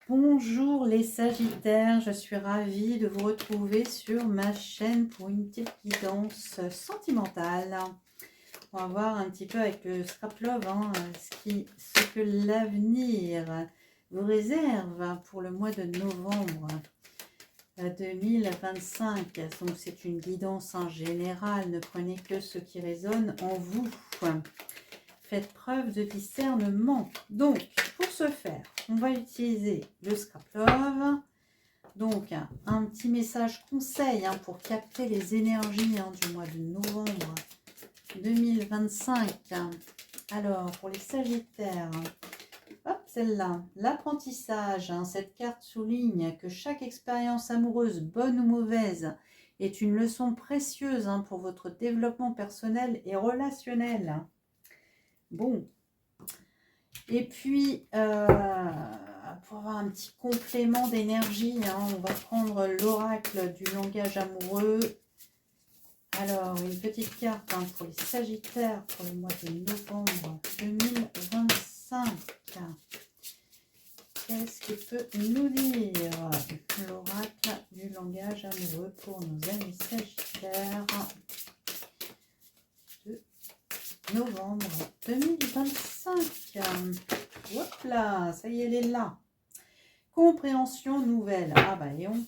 Bonjour les Sagittaires, je suis ravie de vous retrouver sur ma chaîne pour une petite guidance sentimentale. On va voir un petit peu avec le Scrap Love ce que l'avenir vous réserve pour le mois de novembre 2025. Donc c'est une guidance en général, ne prenez que ce qui résonne en vous. Faites preuve de discernement. Donc, pour ce faire, on va utiliser le Scrap Love. Donc, un petit message conseil pour capter les énergies du mois de novembre 2025. Alors, pour les Sagittaires, hop, celle-là, l'apprentissage. Cette carte souligne que chaque expérience amoureuse, bonne ou mauvaise, est une leçon précieuse pour votre développement personnel et relationnel. Bon, et puis, pour avoir un petit complément d'énergie, on va prendre l'oracle du langage amoureux. Alors, une petite carte pour les Sagittaires pour le mois de novembre 2025. Qu'est-ce qu'il peut nous dire l'oracle du langage amoureux pour nos amis Sagittaires de novembre 2025. Hop là, ça y est, elle est là. Compréhension nouvelle. Ah bah Léon.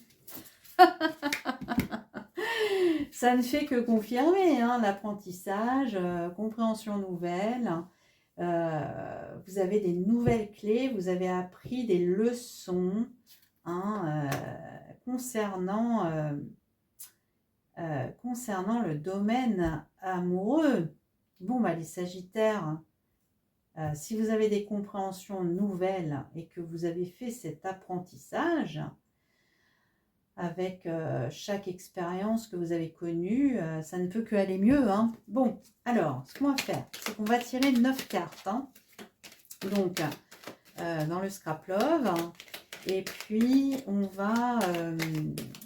Ça ne fait que confirmer l'apprentissage, compréhension nouvelle. Vous avez des nouvelles clés, vous avez appris des leçons concernant le domaine amoureux. Bon, bah, les Sagittaires, si vous avez des compréhensions nouvelles et que vous avez fait cet apprentissage avec chaque expérience que vous avez connue, ça ne peut que aller mieux. Bon, alors, ce qu'on va faire, c'est qu'on va tirer 9 cartes. Donc, dans le Scrap Love. Et puis, on va...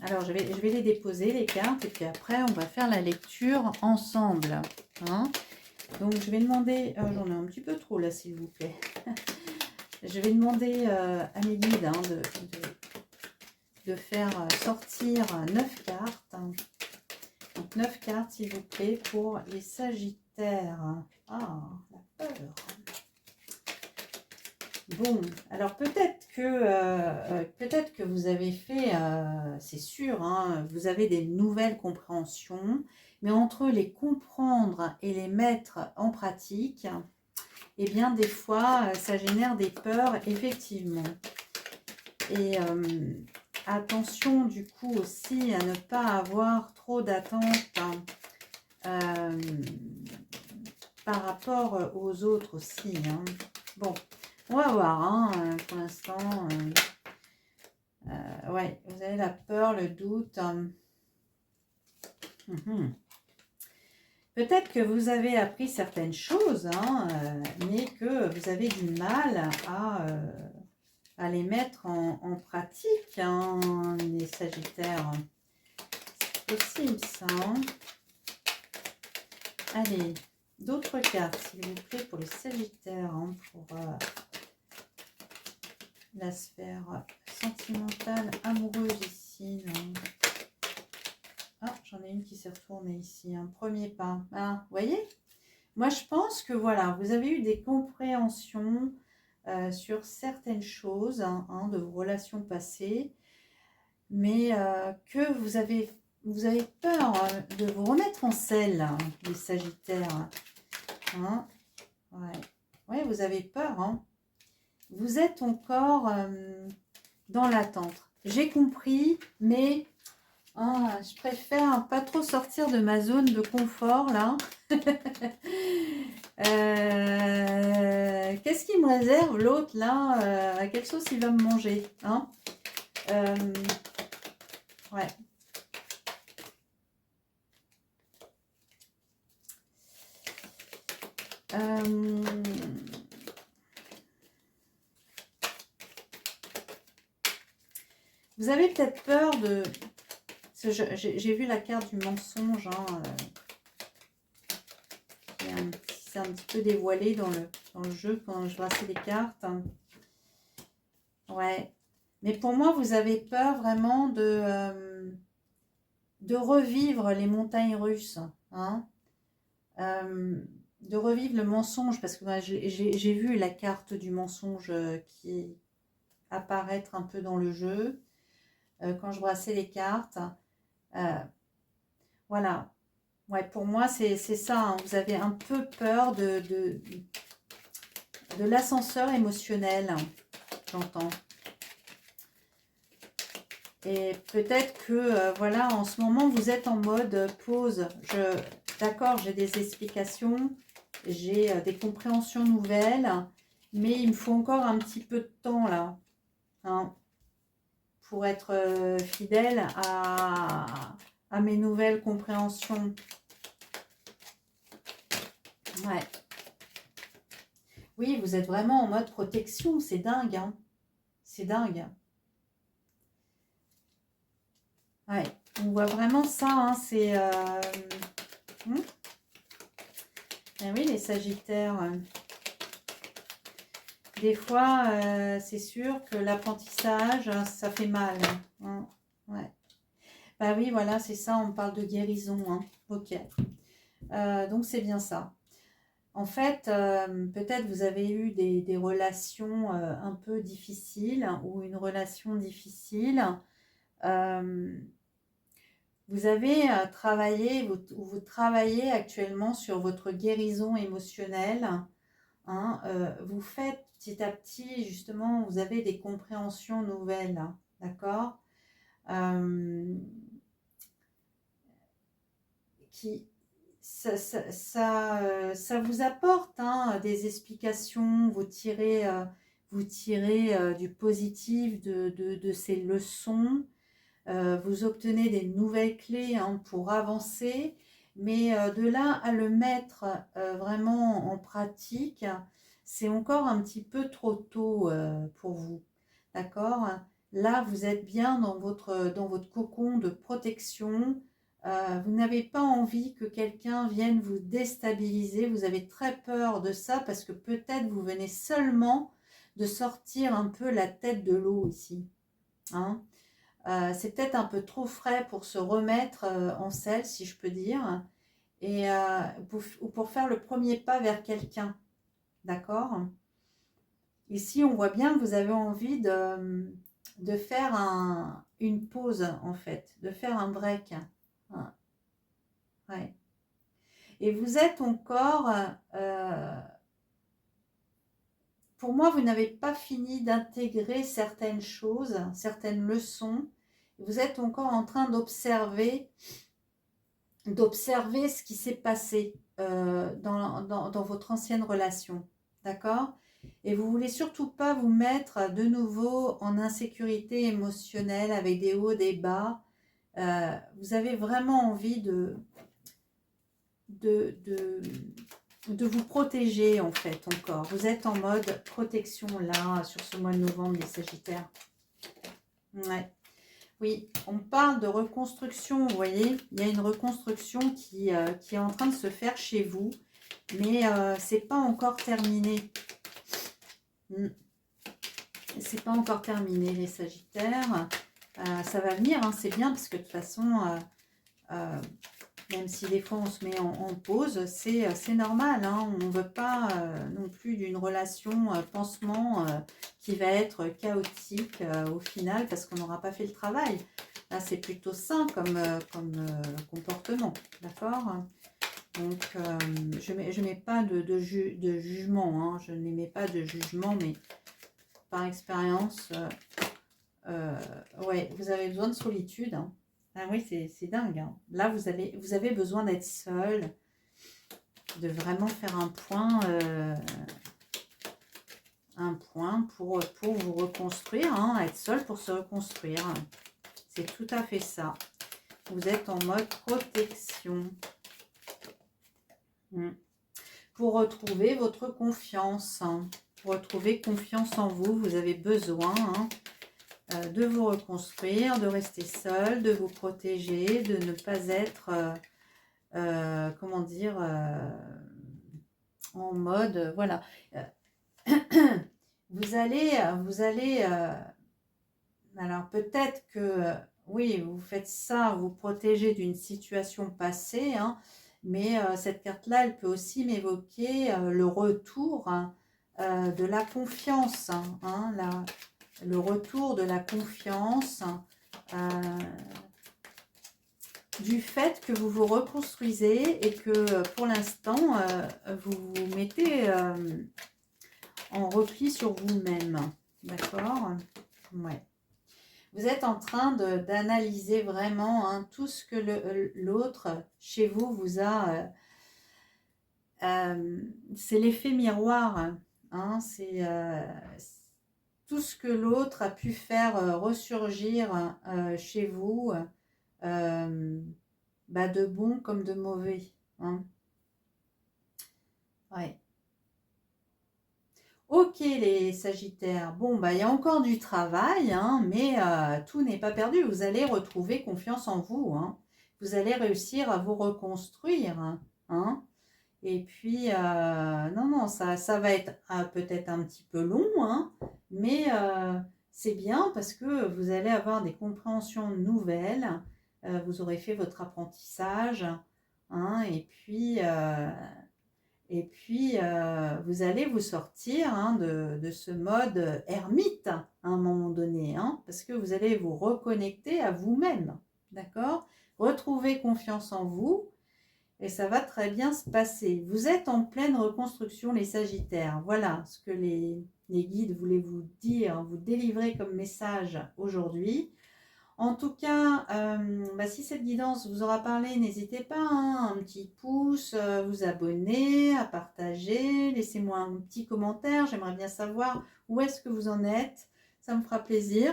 alors, je vais les déposer, les cartes. Et puis après, on va faire la lecture ensemble. Donc, je vais demander... j'en ai un petit peu trop, là, s'il vous plaît. Je vais demander à mes guides de faire sortir 9 cartes. Donc, 9 cartes, s'il vous plaît, pour les Sagittaires. Ah, la peur. Bon, alors peut-être que vous avez fait, c'est sûr, vous avez des nouvelles compréhensions, mais entre les comprendre et les mettre en pratique, eh bien des fois, ça génère des peurs, effectivement. Et attention du coup aussi à ne pas avoir trop d'attentes par rapport aux autres aussi. Bon. On va voir, pour l'instant. Ouais, vous avez la peur, le doute. Peut-être que vous avez appris certaines choses, mais que vous avez du mal à les mettre en pratique, les Sagittaires. C'est possible, ça. Allez, d'autres cartes, s'il vous plaît, pour les Sagittaires, pour... la sphère sentimentale, amoureuse ici. Ah, j'en ai une qui s'est retournée ici. Un premier pas. Ah, vous voyez? Moi, je pense que voilà, vous avez eu des compréhensions sur certaines choses de vos relations passées, mais que vous avez peur de vous remettre en selle, les Sagittaires. Ouais, vous avez peur, Vous êtes encore dans l'attente. J'ai compris, mais je préfère pas trop sortir de ma zone de confort, là. Qu'est-ce qu'il me réserve, l'autre, là à quelle sauce il va me manger, ouais. Vous avez peut-être peur de... J'ai vu la carte du mensonge. C'est un petit peu dévoilé dans le jeu quand je brassais les cartes. Ouais. Mais pour moi, vous avez peur vraiment de revivre les montagnes russes, hein, de revivre le mensonge, parce que moi, j'ai vu la carte du mensonge qui apparaître un peu dans le jeu quand je brassais les cartes. Euh, voilà. Ouais, pour moi, c'est ça, hein. Vous avez un peu peur de l'ascenseur émotionnel, j'entends. Et peut-être que, voilà, en ce moment, vous êtes en mode pause. D'accord, j'ai des explications, j'ai des compréhensions nouvelles, mais il me faut encore un petit peu de temps, là, hein, pour être fidèle à mes nouvelles compréhensions. Ouais. Oui, vous êtes vraiment en mode protection, c'est dingue, hein. C'est dingue. Ouais, on voit vraiment ça, hein, c'est... Eh oui, les Sagittaires. Des fois, c'est sûr que l'apprentissage, ça fait mal, hein. Ouais. Bah oui, voilà, c'est ça, on parle de guérison, hein. Ok. Donc c'est bien ça. En fait, peut-être vous avez eu des relations un peu difficiles ou une relation difficile. Euh, Vous avez travaillé, vous travaillez actuellement sur votre guérison émotionnelle, hein, vous faites petit à petit, justement, vous avez des compréhensions nouvelles, hein, d'accord, euh, qui, ça vous apporte, hein, des explications, vous tirez du positif de ces leçons. Vous obtenez des nouvelles clés, hein, pour avancer, mais de là à le mettre vraiment en pratique, c'est encore un petit peu trop tôt pour vous. D'accord? Là, vous êtes bien dans votre cocon de protection. Vous n'avez pas envie que quelqu'un vienne vous déstabiliser. Vous avez très peur de ça parce que peut-être vous venez seulement de sortir un peu la tête de l'eau ici, hein. C'est peut-être un peu trop frais pour se remettre en selle, si je peux dire, et ou pour faire le premier pas vers quelqu'un, d'accord? Ici, on voit bien que vous avez envie de faire une pause, en fait, de faire un break. Ah, ouais. Et vous êtes encore, pour moi, vous n'avez pas fini d'intégrer certaines choses, certaines leçons. Vous êtes encore en train d'observer ce qui s'est passé dans votre ancienne relation. D'accord? Et vous voulez surtout pas vous mettre de nouveau en insécurité émotionnelle avec des hauts, des bas. Vous avez vraiment envie de, de, de vous protéger, en fait, encore. Vous êtes en mode protection là, sur ce mois de novembre, les Sagittaires. Ouais. Oui, on parle de reconstruction, vous voyez, il y a une reconstruction qui est en train de se faire chez vous, mais c'est pas encore terminé. C'est pas encore terminé, les Sagittaires. Ça va venir, hein, c'est bien, parce que de toute façon, même si des fois on se met en pause, c'est normal, hein. On ne veut pas non plus d'une relation pansement qui va être chaotique au final parce qu'on n'aura pas fait le travail. Là, c'est plutôt sain comme comportement, d'accord? Donc, je mets pas de jugement, hein. Je n'émets pas de jugement, mais par expérience, ouais, vous avez besoin de solitude, hein. Ah oui, c'est dingue, hein. Là, vous avez besoin d'être seul, de vraiment faire un point pour vous reconstruire, hein, être seul pour se reconstruire. C'est tout à fait ça. Vous êtes en mode protection. Pour retrouver votre confiance, hein. Pour retrouver confiance en vous, vous avez besoin, hein, de vous reconstruire, de rester seul, de vous protéger, de ne pas être, comment dire, en mode, voilà. Vous allez Alors peut-être que, oui, vous faites ça, vous protégez d'une situation passée, hein, mais cette carte-là, elle peut aussi m'évoquer le retour hein, de la confiance, hein, le retour de la confiance, du fait que vous vous reconstruisez et que pour l'instant, vous vous mettez en repli sur vous-même. D'accord? Ouais. Vous êtes en train d'analyser vraiment hein, tout ce que l'autre chez vous a... c'est l'effet miroir. Hein, c'est tout ce que l'autre a pu faire ressurgir chez vous, de bon comme de mauvais. Hein. Ouais. Ok les Sagittaires, bon il y a encore du travail, hein, mais tout n'est pas perdu. Vous allez retrouver confiance en vous, hein. Vous allez réussir à vous reconstruire, hein. Et puis, non, ça va être peut-être un petit peu long, hein, mais c'est bien parce que vous allez avoir des compréhensions nouvelles. Vous aurez fait votre apprentissage, hein, vous allez vous sortir hein, de ce mode ermite à un moment donné, hein, parce que vous allez vous reconnecter à vous-même, d'accord? Retrouver confiance en vous et ça va très bien se passer. Vous êtes en pleine reconstruction, les Sagittaires. Voilà ce que les guides voulaient vous dire, vous délivrer comme message aujourd'hui. En tout cas, si cette guidance vous aura parlé, n'hésitez pas, hein, un petit pouce, vous abonner, à partager, laissez-moi un petit commentaire, j'aimerais bien savoir où est-ce que vous en êtes, ça me fera plaisir.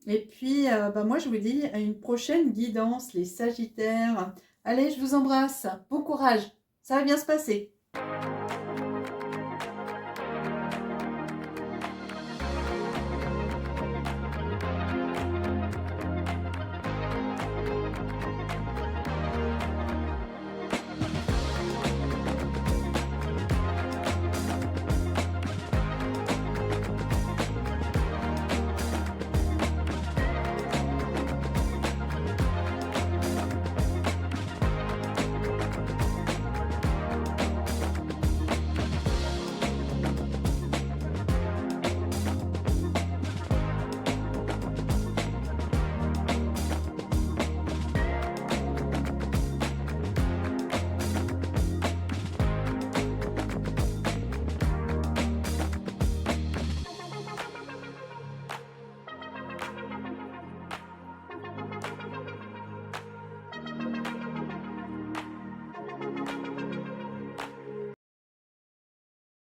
Et puis, moi je vous dis à une prochaine guidance, les Sagittaires. Allez, je vous embrasse, bon courage, ça va bien se passer.